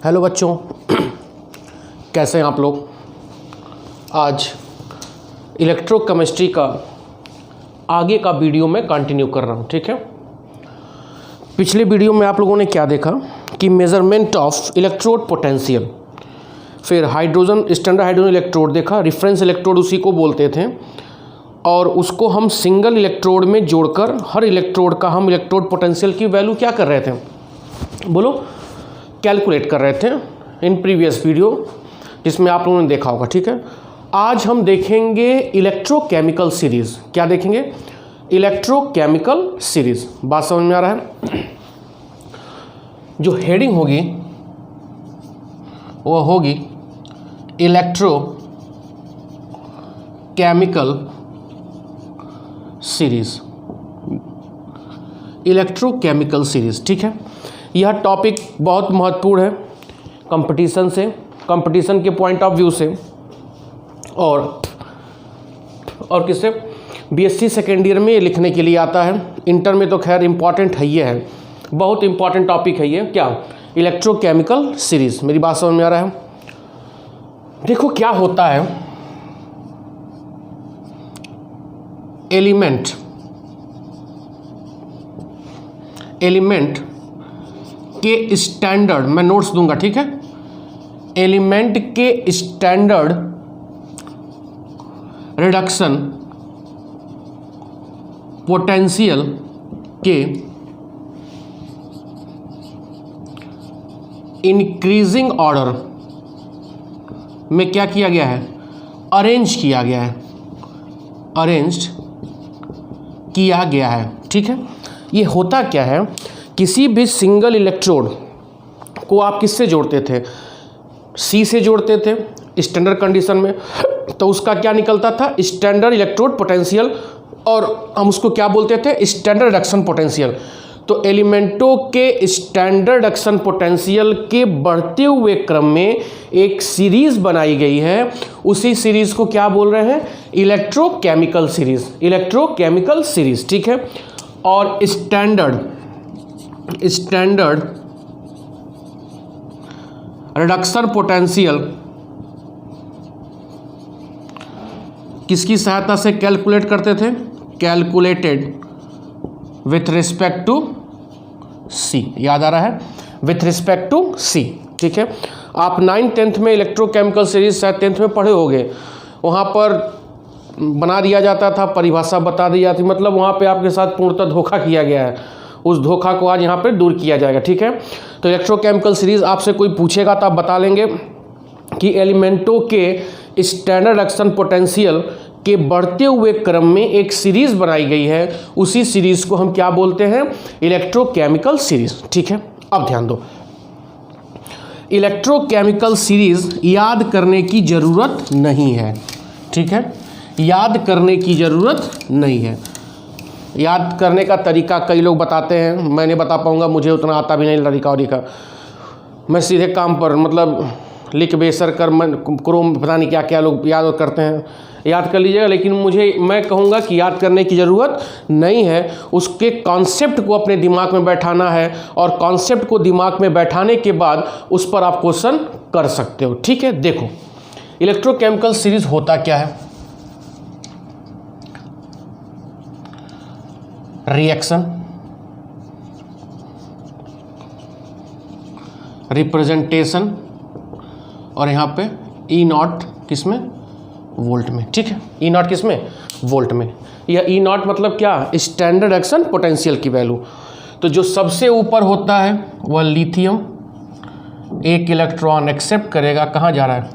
Hello बच्चों, कैसे हैं आप लोग। आज इलेक्ट्रोकेमिस्ट्री का आगे का वीडियो में कंटिन्यू कर रहा हूं, ठीक है। पिछले वीडियो में आप लोगों ने क्या देखा कि मेज़रमेंट ऑफ इलेक्ट्रोड पोटेंशियल, फिर हाइड्रोजन स्टैंडर्ड हाइड्रोजन इलेक्ट्रोड देखा, रेफरेंस इलेक्ट्रोड उसी को बोलते थे, और उसको हम सिंगल इलेक्ट्रोड में जोड़कर हर इलेक्ट्रोड का हम इलेक्ट्रोड पोटेंशियल की वैल्यू क्या कर रहे थे, बोलो, कैलकुलेट कर रहे थे इन प्रीवियस वीडियो, जिसमें आप लोगों ने देखा होगा, ठीक है। आज हम देखेंगे इलेक्ट्रोकेमिकल सीरीज़। क्या देखेंगे? Electrochemical series. बात समझ में आ रहा है? जो हेडिंग होगी वो होगी इलेक्ट्रोकेमिकल सीरीज़। इलेक्ट्रोकेमिकल सीरीज़, ठीक है। यह टॉपिक बहुत महत्वपूर्ण है कंपटीशन के पॉइंट ऑफ व्यू से, और किससे, बीएससी सेकेंड ईयर में ये लिखने के लिए आता है। इंटर में तो खैर इम्पॉर्टेंट है, ये है, बहुत इम्पॉर्टेंट टॉपिक है ये। क्या? Electrochemical series. मेरी बात समझ में आ रहा है? देखो क्या होता है, एलिमेंट के स्टैंडर्ड, मैं नोट्स दूंगा, ठीक है। एलिमेंट के स्टैंडर्ड रिडक्शन पोटेंशियल के इंक्रीजिंग ऑर्डर में क्या किया गया है, अरेंज किया गया है, ठीक है। ये होता क्या है, किसी भी सिंगल इलेक्ट्रोड को आप किससे जोड़ते थे, सी से जोड़ते थे स्टैंडर्ड कंडीशन में, तो उसका क्या निकलता था, स्टैंडर्ड इलेक्ट्रोड पोटेंशियल, और हम उसको क्या बोलते थे, स्टैंडर्ड रिडक्शन पोटेंशियल। तो एलिमेंटों के स्टैंडर्ड रिडक्शन पोटेंशियल के बढ़ते हुए क्रम में एक सीरीज बनाई गई है, उसी सीरीज को क्या बोल रहे हैं, इलेक्ट्रोकेमिकल सीरीज, ठीक है। और स्टैंडर्ड रिडक्शन पोटेंशियल किसकी सहायता से कैलकुलेट करते थे, कैलकुलेटेड विथ रिस्पेक्ट टू सी। याद आ रहा है? विथ रिस्पेक्ट टू सी, ठीक है। आप 9th-10th में इलेक्ट्रोकेमिकल सीरीज शायद 10th में पढ़े होंगे, वहाँ पर बना दिया जाता था, परिभाषा बता दी जाती, मतलब वहाँ पे आपके साथ पूर्णतः धोखा किया गया है। उस धोखा को आज यहाँ पे दूर किया जाएगा, ठीक है। तो इलेक्ट्रोकेमिकल सीरीज आपसे कोई पूछेगा तो आप बता लेंगे कि एलिमेंटों के स्टैंडर्ड रिडक्शन पोटेंशियल के बढ़ते हुए क्रम में एक सीरीज बनाई गई है, उसी सीरीज को हम क्या बोलते हैं, इलेक्ट्रोकेमिकल सीरीज, ठीक है। अब ध्यान दो, इलेक्ट्रोकेमिकल सीरीज याद करने की जरूरत नहीं है, ठीक है। याद करने की जरूरत नहीं है। याद करने का तरीका कई लोग बताते हैं, मैं नहीं बता पाऊंगा, मुझे उतना आता भी नहीं तरीका। मैं सीधे काम पर, मतलब लिख बेसर कर, क्रोम पता नहीं क्या क्या लोग याद करते हैं, याद कर लीजिएगा। लेकिन मैं कहूँगा कि याद करने की ज़रूरत नहीं है, उसके कॉन्सेप्ट को अपने दिमाग में बैठाना है, और कॉन्सेप्ट को दिमाग में बैठाने के बाद उस पर आप क्वेश्चन कर सकते हो, ठीक है। देखो इलेक्ट्रोकेमिकल सीरीज होता क्या है, रिएक्शन, रिप्रेजेंटेशन, और यहाँ पे E0 किसमें, वोल्ट में, ठीक है। E0 किसमें, वोल्ट में। यह E0 मतलब क्या, स्टैंडर्ड रिडक्शन पोटेंशियल की वैल्यू। तो जो सबसे ऊपर होता है वह लिथियम, एक इलेक्ट्रॉन एक्सेप्ट करेगा, कहाँ जा रहा है,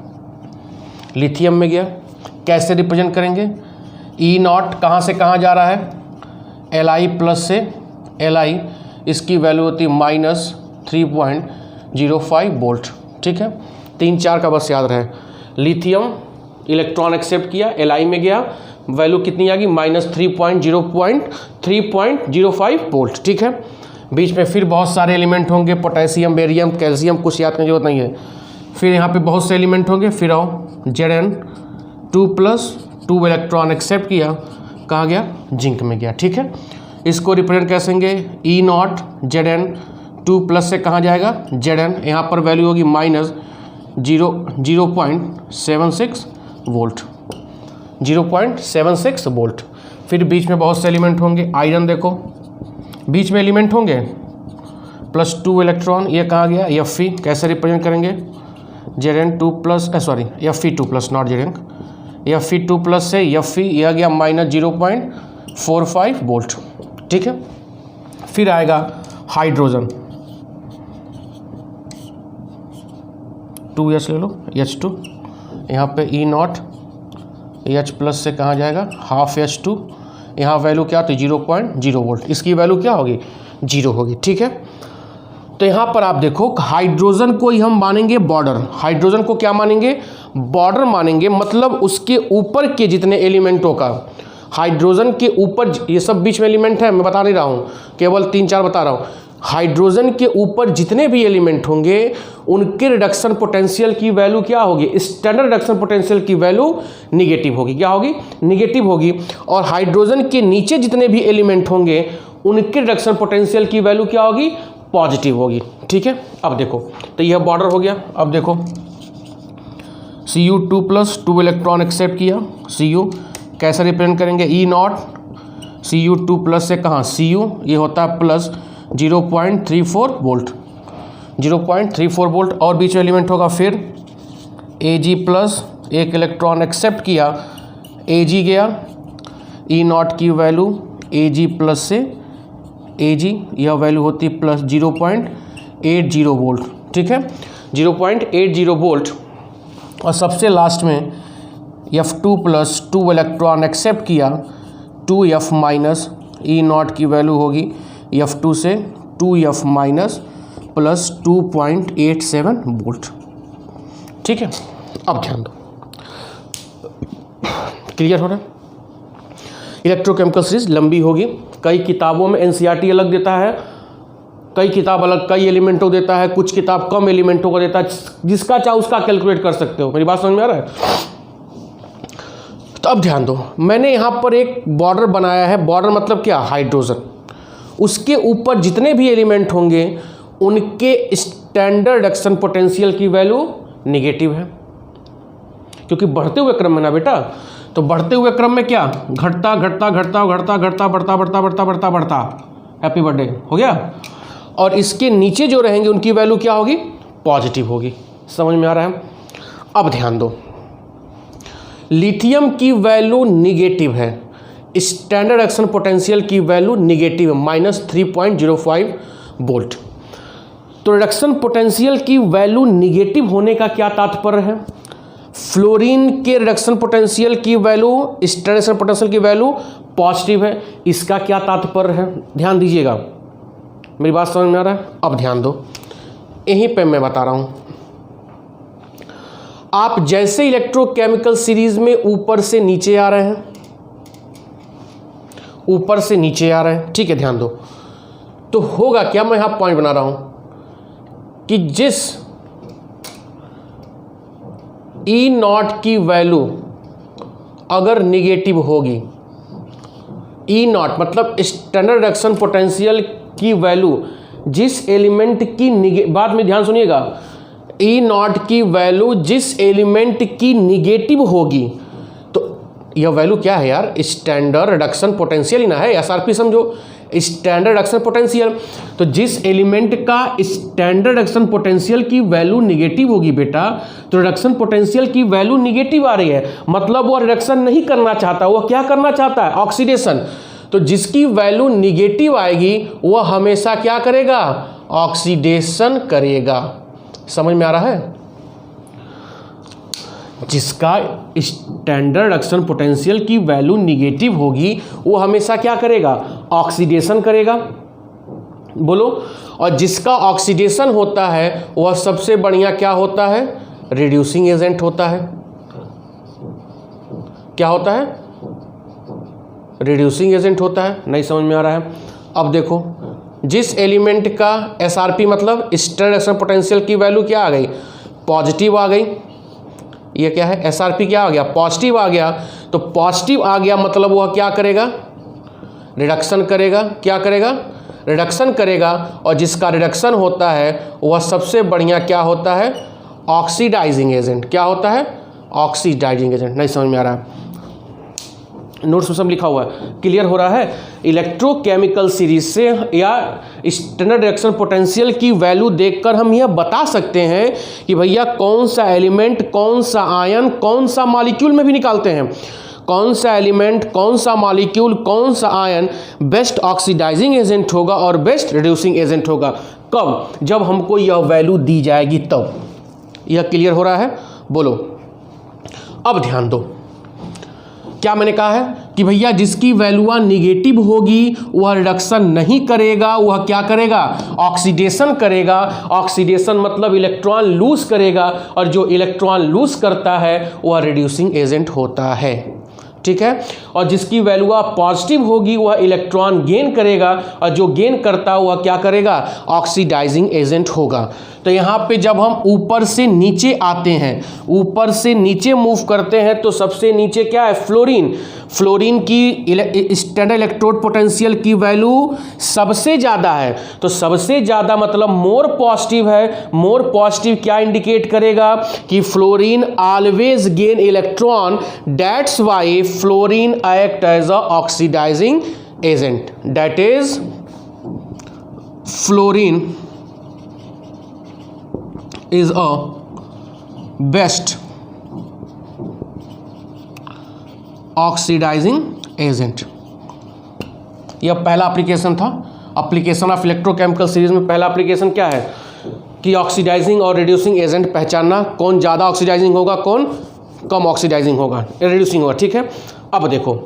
लिथियम में गया। कैसे रिप्रेजेंट करेंगे, E0 कहाँ से कहाँ जा रहा है, Li प्लस से Li, इसकी वैल्यू होती है -3.05 वोल्ट, ठीक है। 3-4 का बस याद रहे। लिथियम इलेक्ट्रॉन एक्सेप्ट किया, Li में गया, वैल्यू कितनी आ गई, -3.05 वोल्ट, ठीक है। बीच में फिर बहुत सारे एलिमेंट होंगे, पोटेशियम, बेरियम, कैल्शियम, कुछ याद करने की जरूरत नहीं है। फिर यहाँ पे बहुत से एलिमेंट होंगे, फिर आओ Zn2+2 इलेक्ट्रॉन एक्सेप्ट किया, कहाँ गया, जिंक में गया, ठीक है। इसको रिप्रेजेंट कैसेंगे, E0 Zn 2 प्लस से कहाँ जाएगा Zn, यहाँ पर वैल्यू होगी माइनस 0.76 वोल्ट, 0.76 वोल्ट। फिर बीच में बहुत से एलिमेंट होंगे, आयरन देखो बीच में एलिमेंट होंगे, +2 इलेक्ट्रॉन, ये कहाँ गया Fe, कैसे रिप्रेजेंट करेंगे Zn2 plus Fe2 plus not Zn, Fe2 plus से Fe यह गया माइनस 0.45 वोल्ट, ठीक है। फिर आएगा हाइड्रोजन, 2H ले लो, H2, यहाँ पे E0, H प्लस से कहाँ जाएगा हाफ H2, यहाँ वैल्यू क्या थी 0.0 वोल्ट, इसकी वैल्यू क्या होगी 0 होगी, ठीक है। तो यहाँ पर आप देखो हाइड्रोजन को ही हम मानेंगे बॉर्डर, हाइड्रोजन को क्या मानेंगे बॉर्डर मानेंगे, मतलब उसके ऊपर के जितने एलिमेंटों का, हाइड्रोजन के ऊपर, ये सब बीच में एलिमेंट है मैं बता नहीं रहा हूँ, केवल 3-4 बता रहा हूँ। हाइड्रोजन के ऊपर जितने भी एलिमेंट होंगे उनके रिडक्शन पोटेंशियल की वैल्यू क्या होगी, स्टैंडर्ड रिडक्शन पोटेंशियल की वैल्यू निगेटिव होगी, क्या होगी निगेटिव होगी। और हाइड्रोजन के नीचे जितने भी एलिमेंट होंगे उनके रिडक्शन पोटेंशियल की वैल्यू क्या होगी पॉजिटिव होगी, ठीक है। अब देखो तो यह बॉर्डर हो गया। अब देखो Cu2 प्लस 2 इलेक्ट्रॉन एक्सेप्ट किया, Cu कैसे रिप्रेजेंट करेंगे E0, Cu2 प्लस से कहाँ Cu, ये होता है प्लस 0.34 वोल्ट, 0.34 वोल्ट। और बीच में एलिमेंट होगा फिर Ag प्लस, एक इलेक्ट्रॉन एक्सेप्ट किया, Ag गया, E0 की वैल्यू Ag प्लस से Ag यह वैल्यू होती है प्लस 0.80 वोल्ट, ठीक है 0.80 वोल्ट। और सबसे लास्ट में F2 प्लस 2 इलेक्ट्रॉन एक्सेप्ट किया, 2F माइनस, E0 की वैल्यू होगी F2 से 2F माइनस प्लस 2.87 वोल्ट, ठीक है। अब ध्यान दो, क्लियर हो रहा है। इलेक्ट्रोकेमिकल सीरीज लंबी होगी, कई किताबों में NCERT अलग देता है, कई किताब अलग कई एलिमेंटों देता है, कुछ किताब कम एलिमेंटों का देता है, जिसका चाहे उसका कैलकुलेट कर सकते हो। मेरी बात समझ में आ रहा है। तो अब ध्यान दो, मैंने यहाँ पर एक बॉर्डर बनाया है, बॉर्डर मतलब क्या हाइड्रोजन, उसके ऊपर जितने भी एलिमेंट होंगे उनके स्टैंडर्ड रिडक्शन पोटेंशियल की वैल्यू निगेटिव है, क्योंकि बढ़ते हुए क्रम में ना बेटा, तो बढ़ते हुए क्रम में क्या घटता घटता घटता घटता घटता बढ़ता बढ़ता बढ़ता बढ़ता बढ़ता, हैप्पी बर्थडे हो गया। और इसके नीचे जो रहेंगे उनकी वैल्यू क्या होगी पॉजिटिव होगी, समझ में आ रहा है। अब ध्यान दो, लिथियम की वैल्यू निगेटिव है, स्टैंडर्ड रिडक्शन पोटेंशियल की वैल्यू निगेटिव है -3.05 वोल्ट। तो रिडक्शन पोटेंशियल की वैल्यू निगेटिव होने का क्या तात्पर्य है, फ्लोरीन के रिडक्शन पोटेंशियल की वैल्यू स्टैंडर्ड रिडक्शन पोटेंशियल की वैल्यू पॉजिटिव है, इसका क्या तात्पर्य है, ध्यान दीजिएगा, मेरी बात समझ में आ रहा है। अब ध्यान दो, यहीं पे मैं बता रहा हूं, आप जैसे इलेक्ट्रोकेमिकल सीरीज में ऊपर से नीचे आ रहे हैं, ऊपर से नीचे आ रहे हैं, ठीक है, ध्यान दो, तो होगा क्या, मैं यहां पॉइंट बना रहा हूं कि जिस E0 की वैल्यू अगर निगेटिव होगी, E0 मतलब स्टैंडर्ड रिडक्शन पोटेंशियल की वैल्यू जिस एलिमेंट की बात में ध्यान सुनिएगा, E0 की वैल्यू जिस एलिमेंट की निगेटिव होगी, तो यह वैल्यू क्या है यार, स्टैंडर्ड रिडक्शन पोटेंशियल ही ना है, SRP समझो, स्टैंडर्ड रिडक्शन पोटेंशियल। तो जिस एलिमेंट का स्टैंडर्ड रिडक्शन पोटेंशियल की वैल्यू निगेटिव होगी बेटा, तो रिडक्शन पोटेंशियल की वैल्यू निगेटिव आ रही है, मतलब वो रिडक्शन नहीं करना चाहता, वो क्या करना चाहता है, ऑक्सीडेशन। तो जिसकी वैल्यू निगेटिव आएगी वो हमेशा क्या करेगा, ऑक्सीडेशन करेगा, समझ में आ रहा है। जिसका स्टैंडर्ड रिडक्शन पोटेंशियल की वैल्यू निगेटिव होगी वो हमेशा क्या करेगा, ऑक्सीडेशन करेगा, बोलो। और जिसका ऑक्सीडेशन होता है वह सबसे बढ़िया क्या होता है, रिड्यूसिंग एजेंट होता है। क्या होता है, रिड्यूसिंग एजेंट होता है, नहीं समझ में आ रहा है। अब देखो, जिस एलिमेंट का SRP मतलब स्टैंडर्ड रिडक्शन पोटेंशियल की वैल्यू क्या आ गई, पॉजिटिव आ गई, ये क्या है SRP क्या आ गया, पॉजिटिव आ गया। तो पॉजिटिव आ गया मतलब वह क्या करेगा, रिडक्शन करेगा, क्या करेगा, रिडक्शन करेगा, और जिसका रिडक्शन होता है वह सबसे बढ़िया क्या होता है, ऑक्सीडाइजिंग एजेंट। क्या होता है, ऑक्सीडाइजिंग एजेंट। नहीं समझ में आ रहा है, नोट्स में सब लिखा हुआ है, क्लियर हो रहा है। इलेक्ट्रोकेमिकल सीरीज से या स्टैंडर्ड रिएक्शन पोटेंशियल की वैल्यू देखकर हम यह बता सकते हैं कि भैया कौन सा एलिमेंट, कौन सा आयन, कौन सा मॉलिक्यूल में भी निकालते हैं, कौन सा एलिमेंट, कौन सा मॉलिक्यूल, कौन सा आयन बेस्ट ऑक्सीडाइजिंग एजेंट होगा और बेस्ट रिड्यूसिंग एजेंट होगा। कब, जब हमको यह वैल्यू दी जाएगी तब। यह क्लियर हो रहा है, बोलो। अब ध्यान दो, क्या मैंने कहा है कि भैया जिसकी वैल्यू निगेटिव होगी वह रिडक्शन नहीं करेगा, वह क्या करेगा, ऑक्सीडेशन करेगा। ऑक्सीडेशन मतलब इलेक्ट्रॉन लूज करेगा, और जो इलेक्ट्रॉन लूज करता है वह रिड्यूसिंग एजेंट होता है, ठीक है। और जिसकी वैल्यू पॉजिटिव होगी वह इलेक्ट्रॉन गेन करेगा, और जो गेन करता है वह क्या करेगा, ऑक्सीडाइजिंग एजेंट होगा। तो यहाँ पे जब हम ऊपर से नीचे आते हैं, ऊपर से नीचे मूव करते हैं, तो सबसे नीचे क्या है, फ्लोरीन। फ्लोरीन की स्टैंडर्ड इलेक्ट्रोड पोटेंशियल की वैल्यू सबसे ज़्यादा है, तो सबसे ज़्यादा मतलब मोर पॉजिटिव है। मोर पॉजिटिव क्या इंडिकेट करेगा कि fluorine always gain electron, that's why fluorine act as a oxidising agent. That is fluorine is a best oxidising agent. यह पहला एप्लीकेशन था, एप्लीकेशन ऑफ इलेक्ट्रोकेमिकल सीरीज में पहला एप्लीकेशन क्या है कि ऑक्सीडाइजिंग और रिड्यूसिंग एजेंट पहचानना, कौन ज़्यादा ऑक्सीडाइजिंग होगा, कौन कम ऑक्सीडाइजिंग होगा, रिड्यूसिंग होगा, ठीक है। अब देखो,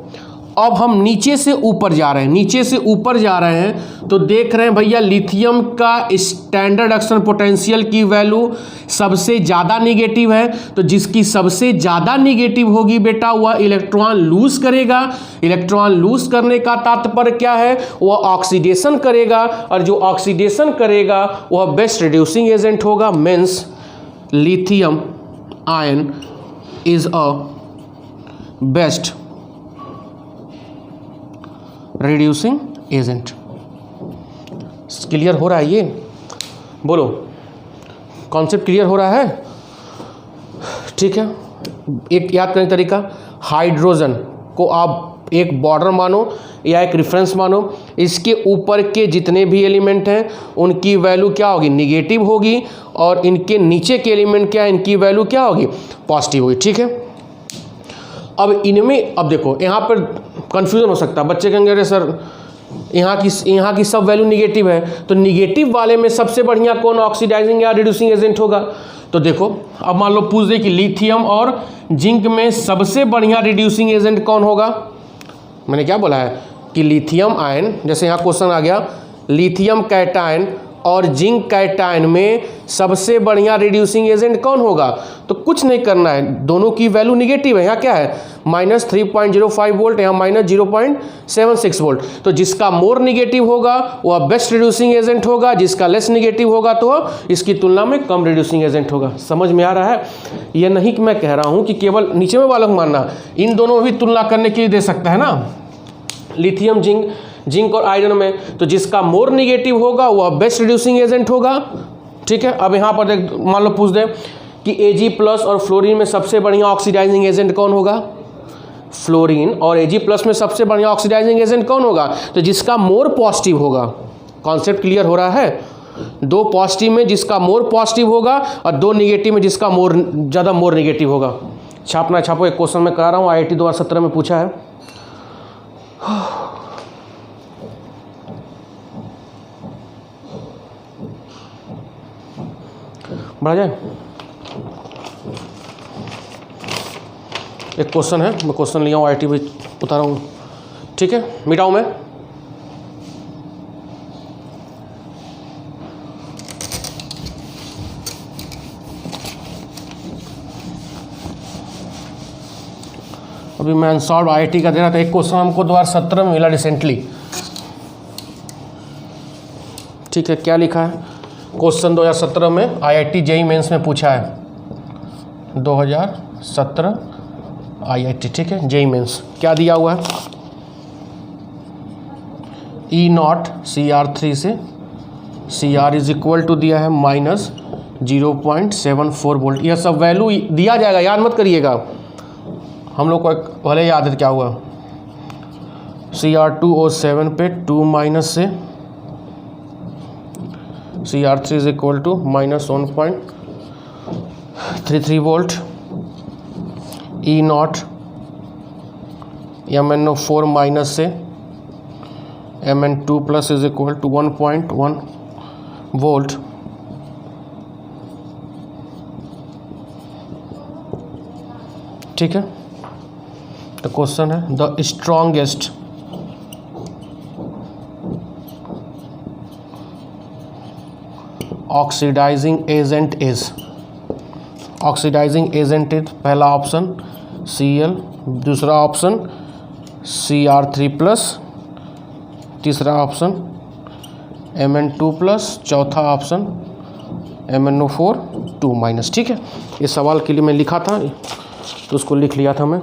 अब हम नीचे से ऊपर जा रहे हैं, नीचे से ऊपर जा रहे हैं, तो देख रहे हैं भैया लिथियम का स्टैंडर्ड रिएक्शन पोटेंशियल की वैल्यू सबसे ज़्यादा निगेटिव है। तो जिसकी सबसे ज़्यादा निगेटिव होगी बेटा वह इलेक्ट्रॉन लूज करेगा। इलेक्ट्रॉन लूज करने का तात्पर्य क्या है, वह ऑक्सीडेशन करेगा, और जो ऑक्सीडेशन करेगा वह बेस्ट रिड्यूसिंग एजेंट होगा। Means lithium ion is a best reducing agent. Clear हो रहा है ये, बोलो, कॉन्सेप्ट क्लियर हो रहा है, ठीक है। एक याद करने का तरीका, हाइड्रोजन को आप एक बॉर्डर मानो या एक रेफरेंस मानो, इसके ऊपर के जितने भी एलिमेंट हैं उनकी वैल्यू क्या होगी, निगेटिव होगी, और इनके नीचे के एलिमेंट क्या है, इनकी वैल्यू क्या होगी, पॉजिटिव होगी, ठीक है। अब इनमें, अब देखो यहाँ पर कंफ्यूजन हो सकता है, बच्चे कहेंगे अरे सर यहाँ की सब वैल्यू निगेटिव है, तो निगेटिव वाले में सबसे बढ़िया कौन ऑक्सीडाइजिंग या रिड्यूसिंग एजेंट होगा। तो देखो, अब मान लो पूछ दे कि लिथियम और जिंक में सबसे बढ़िया रिड्यूसिंग एजेंट कौन होगा। मैंने क्या बोला है कि लिथियम आयन, जैसे यहाँ क्वेश्चन आ गया, लिथियम कैटायन और जिंक कैटायन में सबसे बढ़िया रिड्यूसिंग एजेंट कौन होगा। तो कुछ नहीं करना है, दोनों की वैल्यू निगेटिव है। यहाँ क्या है, -3.05 वोल्ट, यहाँ -0.76 वोल्ट। तो जिसका मोर निगेटिव होगा वह बेस्ट रिड्यूसिंग एजेंट होगा, जिसका लेस निगेटिव होगा तो वह इसकी तुलना में कम रिड्यूसिंग एजेंट होगा। समझ में आ रहा है। यह नहीं कि मैं कह रहा हूँ कि केवल नीचे में वाला मानना, इन दोनों भी तुलना करने के लिए दे सकता है ना, लिथियम जिंक और आयरन में। तो जिसका मोर निगेटिव होगा वह बेस्ट रिड्यूसिंग एजेंट होगा, ठीक है। अब यहाँ पर मान लो पूछ दे कि Ag+ और फ्लोरीन में सबसे बढ़िया ऑक्सीडाइजिंग एजेंट कौन होगा। फ्लोरीन और Ag+ में सबसे बढ़िया ऑक्सीडाइजिंग एजेंट कौन होगा, तो जिसका मोर पॉजिटिव होगा। कॉन्सेप्ट क्लियर हो रहा है। दो पॉजिटिव में जिसका मोर पॉजिटिव होगा और दो निगेटिव में जिसका ज़्यादा मोर निगेटिव होगा। छापना छापो, एक क्वेश्चन मैं करा रहा हूँ, IIT 2017 में पूछा है। बढ़ा जाए, एक क्वेश्चन है, मैं क्वेश्चन लिया हूँ, IIT में उतारा हूँ, ठीक है। मिटाऊँ मैं, अभी मैं अनसॉल्व IIT का दे रहा था। एक क्वेश्चन हमको 2017 में मिला रिसेंटली, ठीक है। क्या लिखा है, क्वेश्चन 2017 में IIT JEE मेंस में पूछा है, 2017 IIT, ठीक है, JEE मेंस। क्या दिया हुआ है, ई नॉट Cr3 से Cr इज इक्वल टू दिया है माइनस 0.74 वोल्ट। यह सब वैल्यू दिया जाएगा, याद मत करिएगा। हम लोग को पहले याद है क्या हुआ, Cr2O7 पे 2 माइनस से Cr3 is equal to minus 1.33 volt. E naught MnO4 minus से Mn2 plus is equal to 1.1 volt. ठीक है, तो क्वेश्चन है the strongest oxidising agent is, oxidising agent is पहला ऑप्शन Cl, दूसरा ऑप्शन Cr3 प्लस, तीसरा option Mn2 plus, चौथा option MnO4 2 minus. ठीक है, ये सवाल के लिए मैं लिखा था तो उसको लिख लिया था मैं।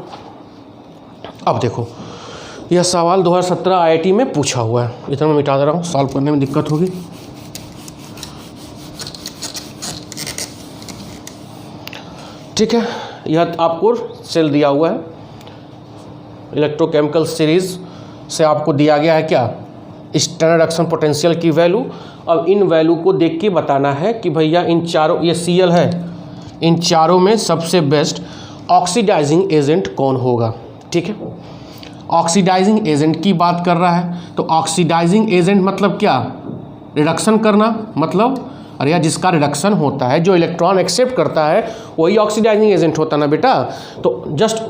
अब देखो, यह सवाल 2017 IIT में पूछा हुआ है, इतना मैं मिटा दे रहा हूँ, सॉल्व करने में दिक्कत होगी। ठीक है, यह आपको सेल दिया हुआ है, इलेक्ट्रोकेमिकल सीरीज से आपको दिया गया है क्या, स्टैंडर्ड रिडक्शन पोटेंशियल की वैल्यू। अब इन वैल्यू को देख के बताना है कि भैया इन चारों, ये Cl है, इन चारों में सबसे बेस्ट ऑक्सीडाइजिंग एजेंट कौन होगा। ठीक है, ऑक्सीडाइजिंग एजेंट की बात कर रहा है, तो ऑक्सीडाइजिंग एजेंट मतलब क्या, रिडक्शन करना, मतलब अरे यार जिसका रिडक्शन होता है, जो इलेक्ट्रॉन एक्सेप्ट करता है, वही ऑक्सीडाइजिंग एजेंट होता ना बेटा। तो जस्ट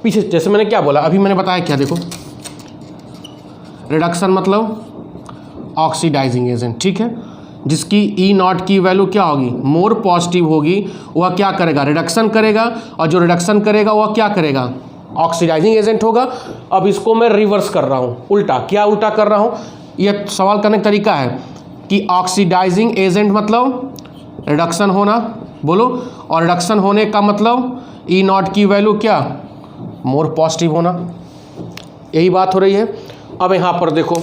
पीछे जैसे मैंने क्या बोला, अभी मैंने बताया क्या, देखो रिडक्शन मतलब ऑक्सीडाइजिंग एजेंट। ठीक है, जिसकी ई नॉट की वैल्यू क्या होगी, मोर पॉजिटिव होगी, वह क्या करेगा, रिडक्शन करेगा, और जो रिडक्शन करेगा वह क्या करेगा, ऑक्सीडाइजिंग एजेंट होगा। अब इसको मैं रिवर्स कर रहा हूँ, उल्टा। क्या उल्टा कर रहा हूँ, यह सवाल करने का तरीका है कि ऑक्सीडाइजिंग एजेंट मतलब रिडक्शन होना, बोलो, और रिडक्शन होने का मतलब ई नॉट की वैल्यू क्या, मोर पॉजिटिव होना, यही बात हो रही है। अब यहाँ पर देखो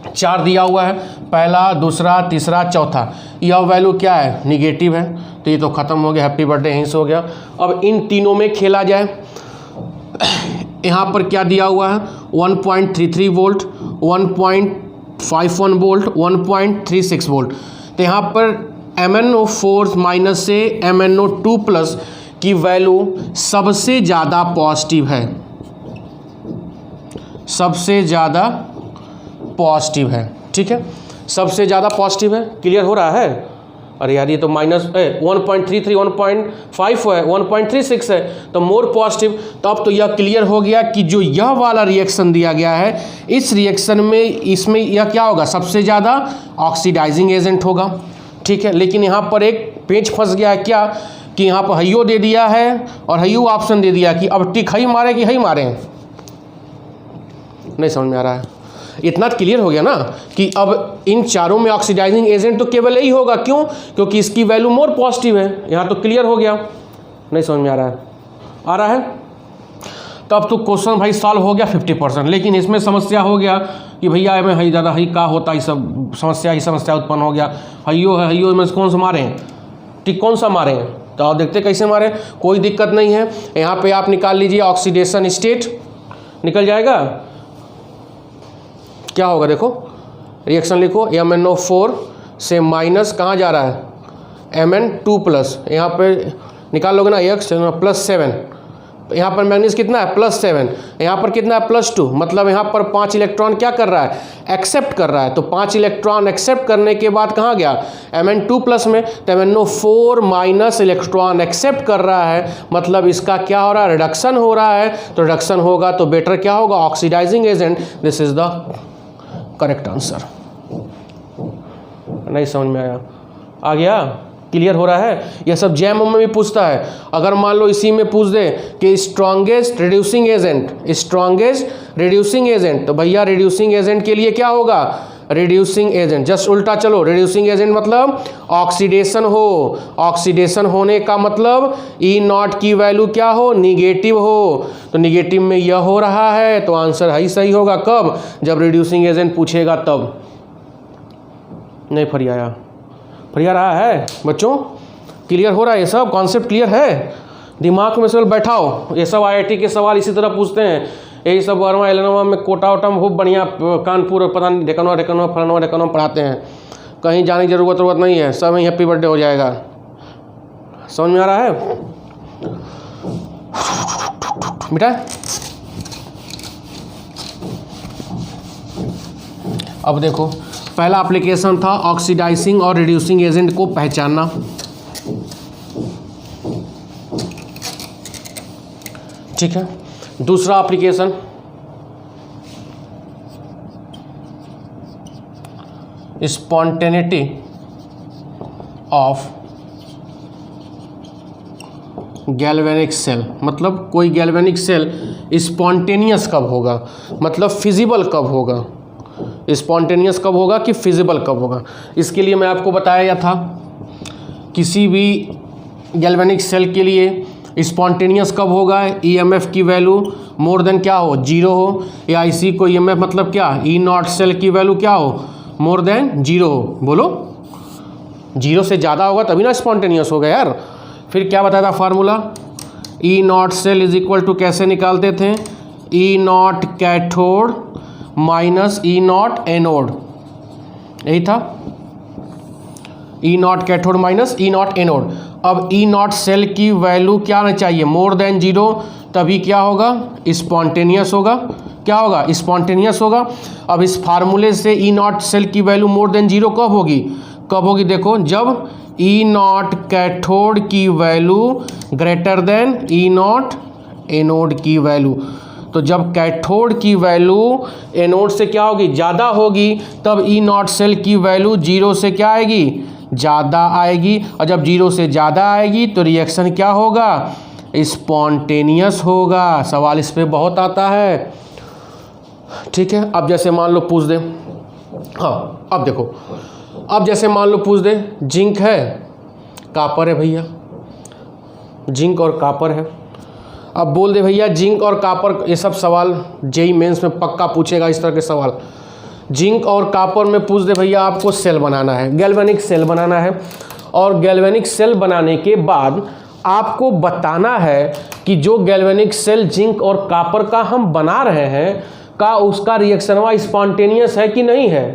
4 दिया हुआ है, पहला, दूसरा, तीसरा, चौथा, यह वैल्यू क्या है, निगेटिव है, तो ये तो ख़त्म हो गया, हैप्पी बर्थडे यहीं से हो गया। अब इन तीनों में खेला जाए, यहाँ पर क्या दिया हुआ है, 1.33 वोल्ट, 1.51 वोल्ट, 1.36 वोल्ट। तो यहाँ पर MnO4 माइनस से MnO2 प्लस की वैल्यू सबसे ज़्यादा पॉजिटिव है, सबसे ज़्यादा पॉजिटिव है। ठीक है, सबसे ज़्यादा पॉजिटिव है, क्लियर हो रहा है। अरे यार ये तो माइनस 1.33, 1.5 है, 1.36 है, तो मोर पॉजिटिव। तो अब तो यह क्लियर हो गया कि जो यह वाला रिएक्शन दिया गया है, इस रिएक्शन में इसमें यह क्या होगा, सबसे ज़्यादा ऑक्सीडाइजिंग एजेंट होगा। ठीक है, लेकिन यहाँ पर एक पेच फंस गया है क्या, कि यहाँ पर हइयो दे दिया है और हइयो ऑप्शन दे दिया कि अब टिक हई मारे कि हई मारे, नहीं समझ में आ रहा है। इतना क्लियर हो गया ना कि अब इन चारों में ऑक्सीडाइजिंग एजेंट तो केवल यही होगा, क्यों, क्योंकि इसकी वैल्यू मोर पॉजिटिव है। यहाँ तो क्लियर हो गया, नहीं समझ में आ रहा है, आ रहा है। तो अब तो क्वेश्चन भाई सॉल्व हो गया 50%, लेकिन इसमें समस्या हो गया कि भैया में हई ज़्यादा हई का होता, ये सब समस्या उत्पन्न हो गया। हइयो है, हइयो में कौन सा मारे हैं, टिक कौन सा मारे हैं, तो आप देखते कैसे मारे, कोई दिक्कत नहीं है। यहाँ पे आप निकाल लीजिए ऑक्सीडेशन स्टेट, निकल जाएगा। क्या होगा, देखो रिएक्शन लिखो, MnO4 से माइनस कहाँ जा रहा है, Mn2 प्लस, यहाँ पे निकाल लोगे ना X +7, यहाँ पर मैग्नीज कितना है, +7, यहाँ पर कितना है, +2, मतलब यहाँ पर 5 इलेक्ट्रॉन क्या कर रहा है, एक्सेप्ट कर रहा है। तो 5 इलेक्ट्रॉन एक्सेप्ट करने के बाद कहाँ गया, Mn2 प्लस में, तो MnO4 माइनस इलेक्ट्रॉन एक्सेप्ट कर रहा है, मतलब इसका क्या हो रहा है, रिडक्शन हो रहा है। तो रिडक्शन होगा तो बेटर क्या होगा, oxidising agent. This is the correct answer. नहीं समझ में आया, आ गया, क्लियर हो रहा है। यह सब जैम में भी पूछता है। अगर मान लो इसी में पूछ दे कि strongest reducing agent, strongest reducing agent, तो भैया रिड्यूसिंग एजेंट के लिए क्या होगा, रिड्यूसिंग एजेंट, जस्ट उल्टा चलो, रिड्यूसिंग एजेंट मतलब ऑक्सीडेशन हो, ऑक्सीडेशन होने का मतलब ई नॉट की वैल्यू क्या हो, निगेटिव हो, तो निगेटिव में यह हो रहा है, तो आंसर ही सही होगा। कब? जब रिड्यूसिंग एजेंट पूछेगा तब। नहीं फरिया रहा है बच्चों? क्लियर हो रहा है? ये सब कॉन्सेप्ट क्लियर है? दिमाग में सिर्फ बैठाओ। ये सब IIT के सवाल इसी तरह पूछते हैं। यही सब 12वां 11वां में कोटा वोटा में खूब बढ़िया कानपुर पता नहीं डेकनवा फलानवा पढ़ाते हैं। कहीं जाने की ज़रूरत नहीं है, सब यहीं हैप्पी बर्थडे हो जाएगा। समझ में आ रहा है बेटा? अब देखो, पहला एप्लीकेशन था ऑक्सीडाइजिंग और रिड्यूसिंग एजेंट को पहचानना। ठीक है। दूसरा application spontaneity of galvanic cell, मतलब कोई गैल्वेनिक सेल स्पॉन्टेनियस कब होगा, मतलब फिजिबल कब होगा, स्पॉन्टेनियस कब होगा कि फिजिबल कब होगा। इसके लिए मैं आपको बताया था, किसी भी गैल्वेनिक सेल के लिए स्पॉन्टेनियस कब होगा, EMF की वैल्यू मोर देन क्या हो, 0 हो, या इसी को EMF मतलब क्या, ई नॉट सेल की वैल्यू क्या हो, मोर देन 0 हो। बोलो, 0 से ज़्यादा होगा तभी ना स्पॉन्टेनियस होगा यार। फिर क्या बताया था formula, E nought cell is equal to कैसे निकालते थे, E nought cathode minus E nought anode, यही था, E nought cathode minus E nought anode. अब ई नॉट सेल की वैल्यू क्या आना चाहिए, मोर देन 0, तभी क्या होगा, स्पॉन्टेनियस होगा। क्या होगा, स्पॉन्टेनियस होगा। अब इस फार्मूले से ई नॉट सेल की वैल्यू मोर देन 0 कब होगी, कब होगी, देखो, जब ई नॉट कैथोड की वैल्यू ग्रेटर देन ई नॉट एनोड की वैल्यू। तो जब कैथोड की वैल्यू एनोड से क्या होगी, ज़्यादा होगी, तब ई नॉट सेल की वैल्यू 0 से क्या आएगी, ज़्यादा आएगी। और जब 0 से ज़्यादा आएगी तो रिएक्शन क्या होगा, स्पॉन्टेनियस होगा। सवाल इस पे बहुत आता है। ठीक है। अब जैसे मान लो पूछ दे, हाँ अब देखो, अब जैसे मान लो पूछ दे, जिंक है, कापर है भैया, जिंक और कापर है। अब बोल दे भैया जिंक और कापर, ये सब सवाल JEE मेंस में पक्का पूछेगा इस तरह के सवाल। जिंक और कापर में पूछ दे भैया आपको सेल बनाना है, गैल्वेनिक सेल बनाना है, और गैल्वेनिक सेल बनाने के बाद आपको बताना है कि जो गैल्वेनिक सेल जिंक और कापर का हम बना रहे हैं, का उसका रिएक्शनवा स्पॉन्टेनियस है कि नहीं है।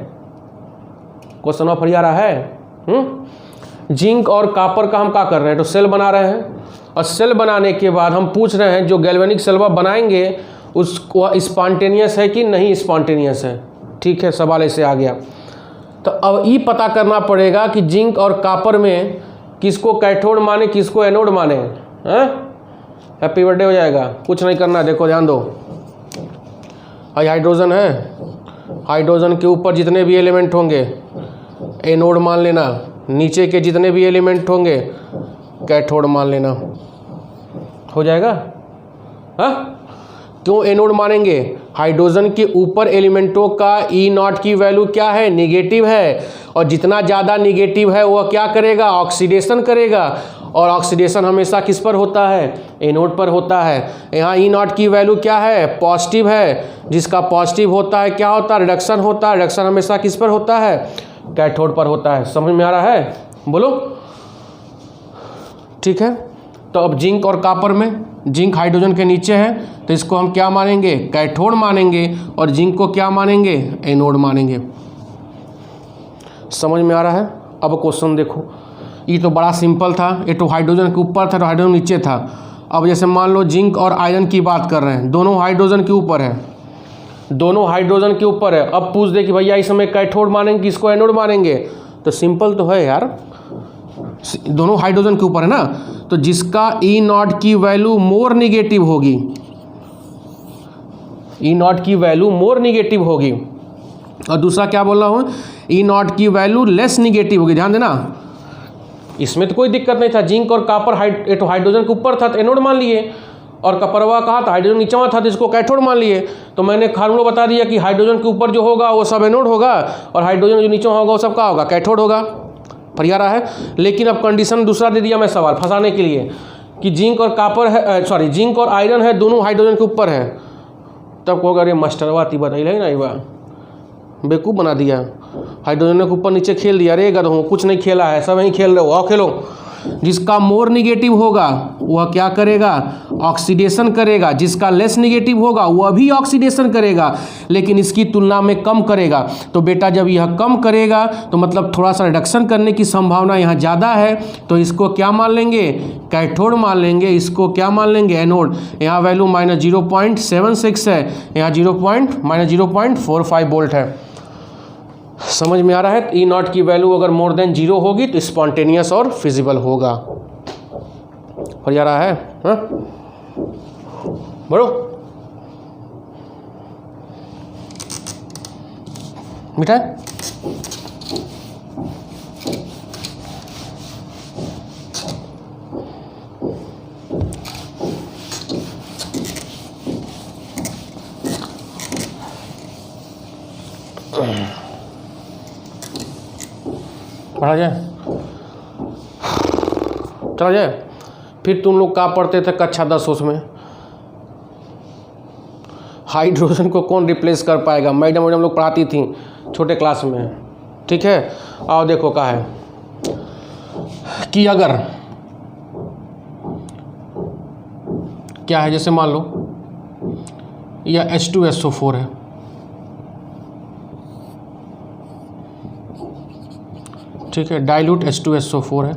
क्वेश्चन फरी आ रहा है। जिंक और कापर का हम क्या कर रहे हैं, तो सेल बना रहे हैं, और सेल बनाने के बाद हम पूछ रहे हैं जो गैल्वेनिक सेलवा बनाएंगे उसको स्पॉन्टेनियस है कि नहीं स्पॉन्टेनियस है। ठीक है, सवाल ऐसे आ गया। तो अब ये पता करना पड़ेगा कि जिंक और कापर में किसको कैथोड माने, किसको एनोड माने। हैं, हैप्पी बर्थडे हो जाएगा, कुछ नहीं करना। देखो ध्यान दो, हाइड्रोजन है, हाइड्रोजन के ऊपर जितने भी एलिमेंट होंगे एनोड मान लेना, नीचे के जितने भी एलिमेंट होंगे कैथोड मान लेना, हो जाएगा। हाँ, क्यों एनोड मानेंगे, हाइड्रोजन के ऊपर एलिमेंटों का ई नॉट की वैल्यू क्या है, निगेटिव है, और जितना ज़्यादा निगेटिव है वह क्या करेगा, ऑक्सीडेशन करेगा, और ऑक्सीडेशन हमेशा किस पर होता है, एनोड पर होता है। यहाँ ई नॉट की वैल्यू क्या है, पॉजिटिव है, जिसका पॉजिटिव होता है क्या होता है, रिडक्शन होता है, रिडक्शन हमेशा किस पर होता है, कैथोड पर होता है। समझ में आ रहा है, बोलो। ठीक है, तो अब जिंक और कापर में, जिंक हाइड्रोजन के नीचे है तो इसको हम क्या मानेंगे, कैथोड मानेंगे, और जिंक को क्या मानेंगे, एनोड मानेंगे। समझ में आ रहा है। अब क्वेश्चन देखो, ये तो बड़ा सिंपल था, ये तो हाइड्रोजन के ऊपर था तो हाइड्रोजन नीचे था। अब जैसे मान लो जिंक और आयरन की बात कर रहे हैं, दोनों हाइड्रोजन के ऊपर है, दोनों हाइड्रोजन के ऊपर है। अब पूछ दे कि भैया इस समय कैथोड मानेंगे किसको एनोड मानेंगे, तो सिंपल तो है यार, दोनों हाइड्रोजन के ऊपर है ना, तो जिसका ई नॉट की वैल्यू मोर निगेटिव होगी, ई नॉट की वैल्यू मोर निगेटिव होगी, और दूसरा क्या बोल रहा हूँ, ई नॉट की वैल्यू लेस निगेटिव होगी। ध्यान देना, इसमें तो कोई दिक्कत नहीं था, जिंक और कापर हाइड्रोजन के ऊपर था तो एनोड मान लिए, और कपरवा कहाँ था, हाइड्रोजन नीचे था, तो इसको कैथोड मान लिए। तो मैंने फार्मूला बता दिया कि हाइड्रोजन के ऊपर जो होगा वो सब एनोड होगा और हाइड्रोजन जो नीचे होगा वो सब क्या होगा, कैथोड होगा। बढ़िया रहा है। लेकिन अब कंडीशन दूसरा दे दिया मैं सवाल फंसाने के लिए कि जिंक और कॉपर है, जिंक और आयरन है, दोनों हाइड्रोजन के ऊपर है। तब कहोगे अरे मास्टरवा ती बताई ना, ये बेवकूफ़ बना दिया, हाइड्रोजन के ऊपर नीचे खेल दिया। अरे गधों, कुछ नहीं खेला है, सब वहीं खेल रहे हो, आओ खेलो। जिसका मोर निगेटिव होगा वह क्या करेगा, ऑक्सीडेशन करेगा। जिसका लेस निगेटिव होगा वह भी ऑक्सीडेशन करेगा, लेकिन इसकी तुलना में कम करेगा। तो बेटा जब यह कम करेगा तो मतलब थोड़ा सा रिडक्शन करने की संभावना यहाँ ज़्यादा है, तो इसको क्या मान लेंगे, कैथोड मान लेंगे। इसको क्या मान लेंगे, एनोड। यहाँ वैल्यू -0.76 है, यहाँ -0.45 वोल्ट है। समझ में आ रहा है। ई नॉट की वैल्यू अगर मोर देन 0 होगी तो स्पॉन्टेनियस और फिजिबल होगा। और जा रहा है, हाँ बढ़ो मिठाई। पढ़ा जाए, चला जाए। फिर तुम लोग क्या पढ़ते थे कक्षा 10 उसमें, हाइड्रोजन को कौन रिप्लेस कर पाएगा। मैडम लोग पढ़ाती थी छोटे क्लास में, ठीक है। और देखो क्या है कि अगर क्या है, जैसे मान लो यह H2SO4 है, ठीक है, डाइल्यूट H2SO4 है।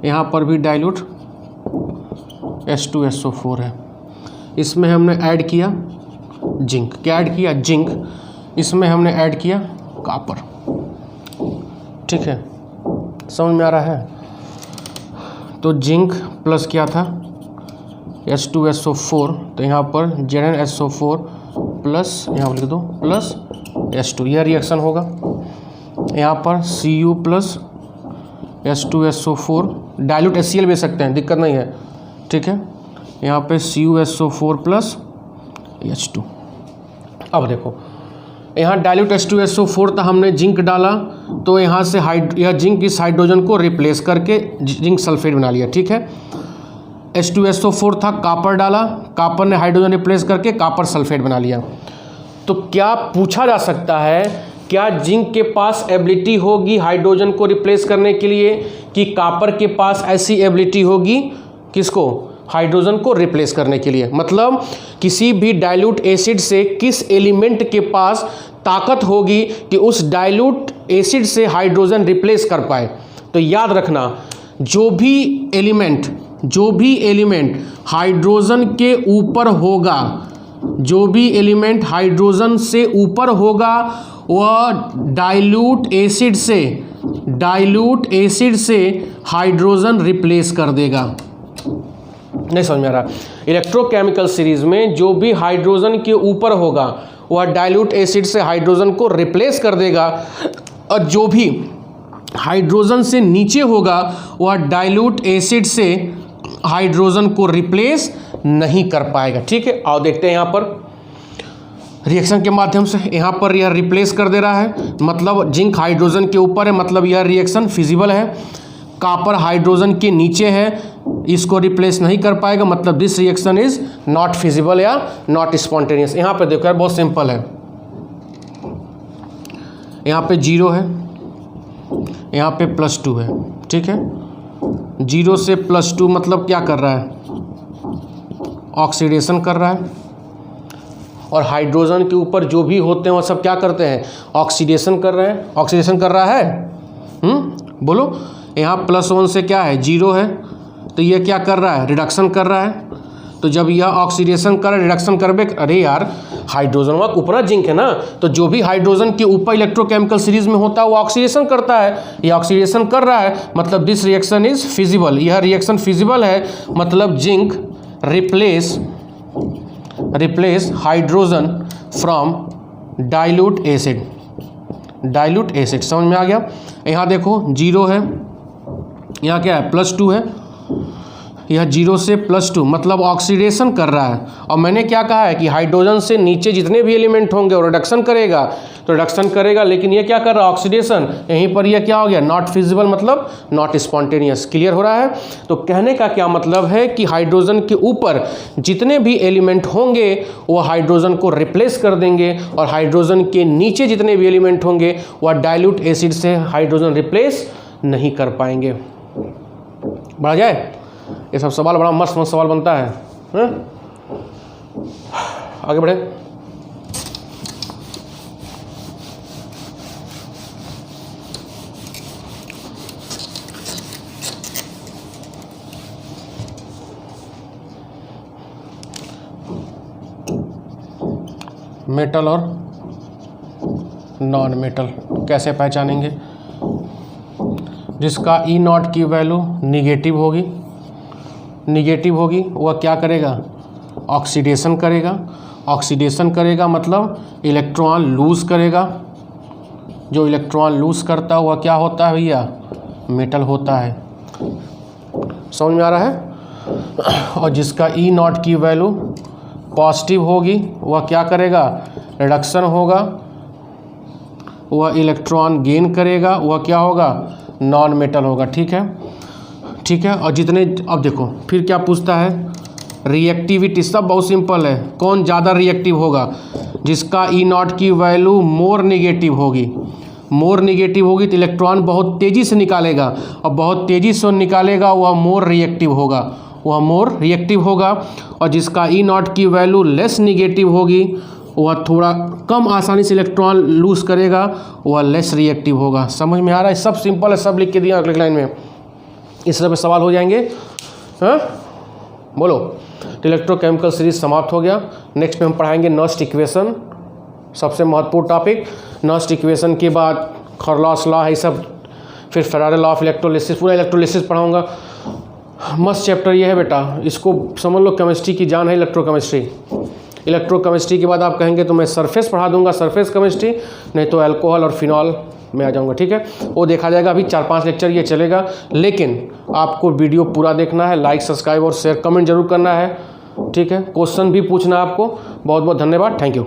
यहाँ पर भी डाइल्यूट H2SO4 है। इसमें हमने ऐड किया जिंक, क्या ऐड किया, जिंक। इसमें हमने ऐड किया कॉपर, ठीक है, समझ में आ रहा है। तो जिंक प्लस क्या था, H2SO4, तो यहाँ पर ZnSO4 प्लस, यहाँ लिख दो प्लस H2, यह रिएक्शन होगा। यहाँ पर Cu plus H2SO4, dilute HCl ले सकते हैं, दिक्कत नहीं है, ठीक है। यहाँ पे CuSO4 प्लस H2। अब देखो यहाँ डाइल्यूट H2SO4 था, हमने जिंक डाला तो यहाँ से यह जिंक इस हाइड्रोजन को रिप्लेस करके जिंक सल्फेट बना लिया, ठीक है। H2SO4 था, कॉपर डाला, कॉपर ने हाइड्रोजन रिप्लेस करके कॉपर सल्फेट बना लिया। तो क्या पूछा जा सकता है, क्या जिंक के पास एबिलिटी होगी हाइड्रोजन को रिप्लेस करने के लिए, कि कॉपर के पास ऐसी एबिलिटी होगी किसको, हाइड्रोजन को रिप्लेस करने के लिए। मतलब किसी भी डाइल्यूट एसिड से किस एलिमेंट के पास ताकत होगी कि उस डाइल्यूट एसिड से हाइड्रोजन रिप्लेस कर पाए। तो याद रखना, जो भी एलिमेंट हाइड्रोजन के ऊपर होगा, जो भी एलिमेंट हाइड्रोजन से ऊपर होगा वह डाइल्यूट एसिड से हाइड्रोजन रिप्लेस कर देगा। नहीं समझ में आ रहा। इलेक्ट्रोकेमिकल सीरीज में जो भी हाइड्रोजन के ऊपर होगा वह डाइल्यूट एसिड से हाइड्रोजन को रिप्लेस कर देगा, और जो भी हाइड्रोजन से नीचे होगा वह डाइल्यूट एसिड से हाइड्रोजन को रिप्लेस नहीं कर पाएगा, ठीक है। आओ देखते हैं यहाँ पर रिएक्शन के माध्यम से। यहाँ पर यह रिप्लेस कर दे रहा है, मतलब जिंक हाइड्रोजन के ऊपर है, मतलब यह रिएक्शन फिजिबल है। कॉपर हाइड्रोजन के नीचे है, इसको रिप्लेस नहीं कर पाएगा, मतलब this reaction is not feasible या नॉट स्पॉन्टेनियस। यहाँ पे देखो यार बहुत सिंपल है, यहाँ पे 0 है, यहाँ पे +2 है, ठीक है। 0 से +2 मतलब क्या कर रहा है, ऑक्सीडेशन कर रहा है। और हाइड्रोजन के ऊपर जो भी होते हैं वो सब क्या करते हैं, ऑक्सीडेशन कर रहे हैं। ऑक्सीडेशन कर रहा है, बोलो। यहाँ +1 से क्या है, 0 है, तो ये क्या कर रहा है, रिडक्शन कर रहा है। तो जब यह ऑक्सीडेशन कर रिडक्शन करबे, अरे यार हाइड्रोजन का ऊपर जिंक है ना, तो जो भी हाइड्रोजन के ऊपर इलेक्ट्रोकेमिकल सीरीज में होता है वो ऑक्सीडेशन करता है। ये ऑक्सीडेशन कर रहा है, मतलब दिस रिएक्शन इज फिजिबल। यह रिएक्शन फिजिबल है, मतलब zinc replace hydrogen from dilute acid. समझ में आ गया। यहाँ देखो 0 है, यहाँ क्या है +2 है, यह 0 से +2 मतलब ऑक्सीडेशन कर रहा है। और मैंने क्या कहा है कि हाइड्रोजन से नीचे जितने भी एलिमेंट होंगे वो रिडक्शन करेगा, तो रिडक्शन करेगा, लेकिन ये क्या कर रहा है ऑक्सीडेशन। यहीं पर यह क्या हो गया नॉट फिजिबल मतलब नॉट स्पॉन्टेनियस। क्लियर हो रहा है। तो कहने का क्या मतलब है कि हाइड्रोजन के ऊपर जितने भी एलिमेंट होंगे वो हाइड्रोजन को रिप्लेस कर देंगे, और हाइड्रोजन के नीचे जितने भी एलिमेंट होंगे वह डाइल्यूट एसिड से हाइड्रोजन रिप्लेस नहीं कर पाएंगे। बढ़ा जाए, ये सब सवाल बड़ा मस्त मस्त सवाल बनता है, आगे बढ़े। मेटल और नॉन मेटल कैसे पहचानेंगे। जिसका E0 की वैल्यू निगेटिव होगी वह क्या करेगा ऑक्सीडेशन करेगा। ऑक्सीडेशन करेगा मतलब इलेक्ट्रॉन लूज़ करेगा। जो इलेक्ट्रॉन लूज़ करता है वह क्या होता है भैया मेटल होता है। समझ में आ रहा है। और जिसका E0 की वैल्यू पॉजिटिव होगी वह क्या करेगा रिडक्शन होगा, वह इलेक्ट्रॉन गेन करेगा, वह क्या होगा नॉन मेटल होगा। ठीक है। और जितने अब देखो फिर क्या पूछता है रिएक्टिविटी। सब बहुत सिंपल है। कौन ज़्यादा रिएक्टिव होगा, जिसका E0 की वैल्यू मोर निगेटिव होगी तो इलेक्ट्रॉन बहुत तेज़ी से निकालेगा, और बहुत तेज़ी से निकालेगा वह मोर रिएक्टिव होगा। और जिसका E0 की वैल्यू लेस निगेटिव होगी वह थोड़ा कम आसानी से इलेक्ट्रॉन लूज करेगा, वह लेस रिएक्टिव होगा। समझ में आ रहा है। सब सिंपल है, सब लिख के दिया अगले लाइन में। इस तरह पे सवाल हो जाएंगे। हाँ बोलो। तो इलेक्ट्रोकेमिकल सीरीज समाप्त हो गया। नेक्स्ट में हम पढ़ाएंगे नर्स्ट इक्वेशन, सबसे महत्वपूर्ण टॉपिक। नर्स्ट इक्वेशन के बाद खरलॉस लॉ है सब, फिर फेराडे लॉ ऑफ इलेक्ट्रोलिसिस, पूरा इलेक्ट्रोलिसिस पढ़ाऊँगा। मस्त चैप्टर ये है बेटा, इसको समझ लो केमिस्ट्री की जान है इलेक्ट्रोकेमिस्ट्री के बाद आप कहेंगे तो मैं सरफेस पढ़ा दूंगा, सरफेस केमिस्ट्री, नहीं तो अल्कोहल और फिनॉल में आ जाऊंगा। ठीक है, वो देखा जाएगा। अभी 4-5 लेक्चर ये चलेगा, लेकिन आपको वीडियो पूरा देखना है, लाइक सब्सक्राइब और शेयर कमेंट जरूर करना है। ठीक है, क्वेश्चन भी पूछना है आपको। बहुत बहुत धन्यवाद, थैंक यू।